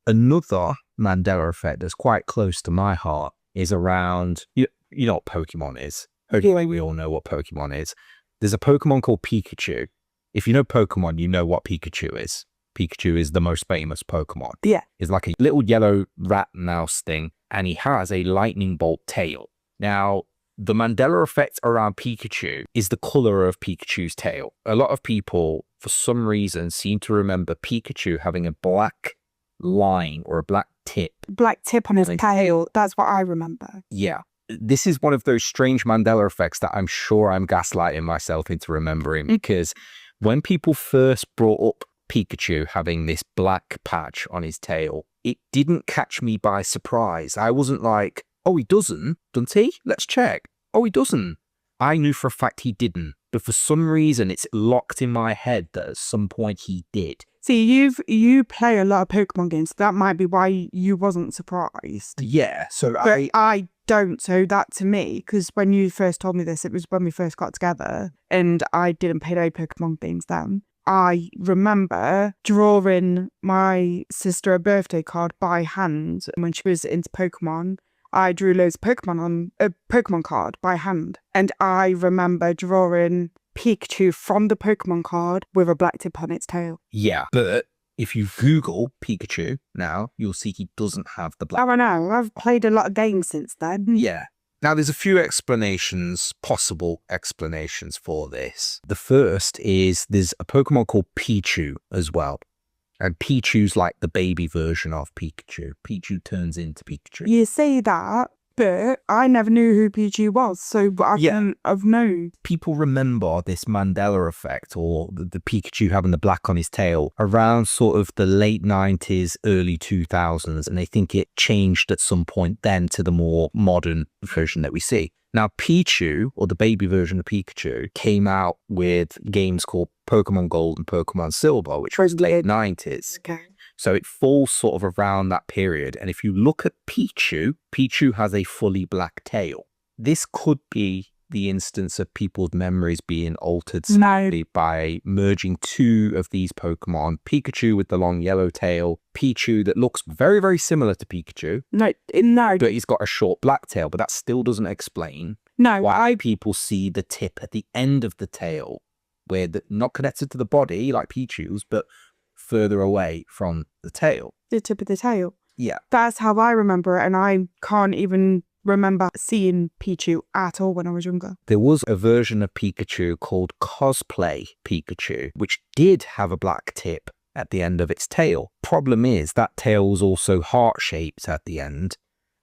Another Mandela effect that's quite close to my heart is around, you know what Pokemon is. Okay, we all know what Pokemon is. There's a Pokemon called Pikachu. If you know Pokemon, you know what Pikachu is. Pikachu is the most famous Pokemon. Yeah. He's like a little yellow rat mouse thing, and he has a lightning bolt tail. Now, the Mandela effect around Pikachu is the color of Pikachu's tail. A lot of people, for some reason, seem to remember Pikachu having a black line or a black tip. Black tip on his tail. That's what I remember. Yeah. This is one of those strange Mandela effects that I'm sure I'm gaslighting myself into remembering, because when people first brought up Pikachu having this black patch on his tail, it didn't catch me by surprise. I wasn't like, oh, he doesn't he? Let's check. Oh, he doesn't. I knew for a fact he didn't, but for some reason it's locked in my head that at some point he did. See, you play a lot of Pokemon games. That might be why you wasn't surprised. Yeah, so but I don't. So that to me, because when you first told me this, it was when we first got together, and I didn't play any Pokemon games then. I remember drawing my sister a birthday card by hand when she was into Pokemon. I drew loads of Pokemon on a Pokemon card by hand. And I remember drawing Pikachu from the Pokemon card with a black tip on its tail. Yeah, but if you Google Pikachu now, you'll see he doesn't have the black. Oh, I know. I've played a lot of games since then. Yeah. Now, there's a few possible explanations for this. The first is there's a Pokemon called Pichu as well. And Pichu's like the baby version of Pikachu. Pichu turns into Pikachu. You say that, but I never knew who Pikachu was, so I couldn't have known. People remember this Mandela effect, or the Pikachu having the black on his tail, around sort of the late 90s, early 2000s, and they think it changed at some point then to the more modern version that we see. Now, Pichu, or the baby version of Pikachu, came out with games called Pokemon Gold and Pokemon Silver, which was late 90s. Okay. So it falls sort of around that period. And if you look at Pichu, Pichu has a fully black tail. This could be the instance of people's memories being altered slightly by merging two of these Pokemon, Pikachu with the long yellow tail, Pichu that looks very, very similar to Pikachu. No. But he's got a short black tail, but that still doesn't explain why people see the tip at the end of the tail, where not connected to the body like Pichu's, but further away from the tail. The tip of the tail. Yeah. That's how I remember it, and I can't even remember seeing Pichu at all when I was younger. There was a version of Pikachu called Cosplay Pikachu, which did have a black tip at the end of its tail. Problem is, that tail was also heart-shaped at the end,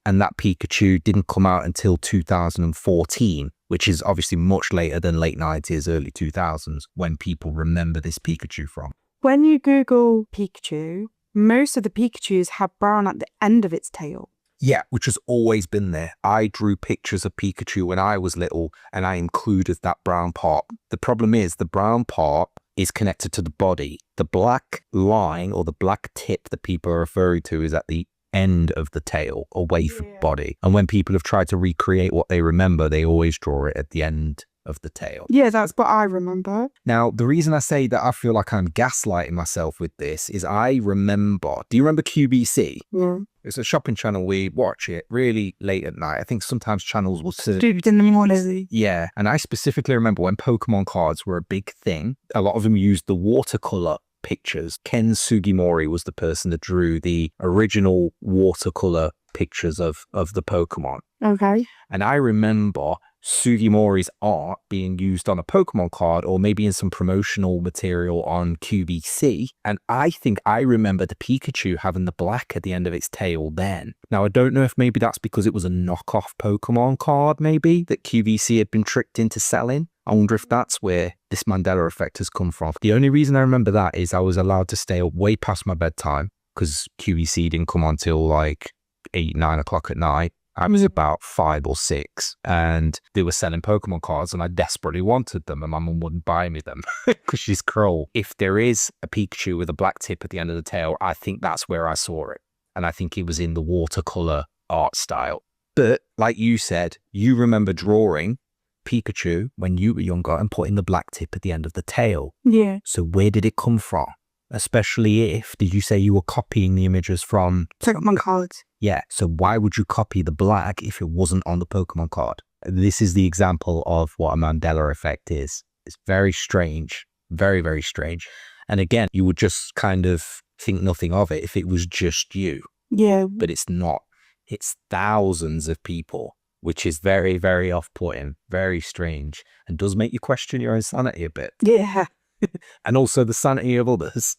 and that Pikachu didn't come out until 2014, which is obviously much later than late 90s, early 2000s, when people remember this Pikachu from. When you Google Pikachu, most of the Pikachus have brown at the end of its tail. Yeah, which has always been there. I drew pictures of Pikachu when I was little, and I included that brown part. The problem is the brown part is connected to the body. The black line or the black tip that people are referring to is at the end of the tail, away from the body. And when people have tried to recreate what they remember, they always draw it at the end of the tail. Yeah, that's what I remember. Now, the reason I say that I feel like I'm gaslighting myself with this is I remember, do you remember QVC? Yeah. It's a shopping channel. We watch it really late at night. I think sometimes channels will sit. Stupid in the morning. Yeah. And I specifically remember when Pokemon cards were a big thing, a lot of them used the watercolor pictures. Ken Sugimori was the person that drew the original watercolor pictures of the Pokemon. Okay. And I remember Sugimori's art being used on a Pokemon card or maybe in some promotional material on QVC. And I think I remember the Pikachu having the black at the end of its tail then. Now, I don't know if maybe that's because it was a knockoff Pokemon card maybe that QVC had been tricked into selling. I wonder if that's where this Mandela effect has come from. The only reason I remember that is I was allowed to stay up way past my bedtime because QVC didn't come on till like 8, 9 o'clock at night. I was about 5 or 6 and they were selling Pokemon cards and I desperately wanted them and my mum wouldn't buy me them because she's cruel. If there is a Pikachu with a black tip at the end of the tail, I think that's where I saw it. And I think it was in the watercolor art style. But like you said, you remember drawing Pikachu when you were younger and putting the black tip at the end of the tail. Yeah. So where did it come from? Especially if, did you say you were copying the images from? Pokemon cards. Yeah, so why would you copy the black if it wasn't on the Pokemon card? This is the example of what a Mandela effect is. It's very strange, very, very strange. And again, you would just kind of think nothing of it if it was just you. Yeah. But it's not. It's thousands of people, which is very, very off-putting, very strange, and does make you question your own sanity a bit. Yeah. And also the sanity of others.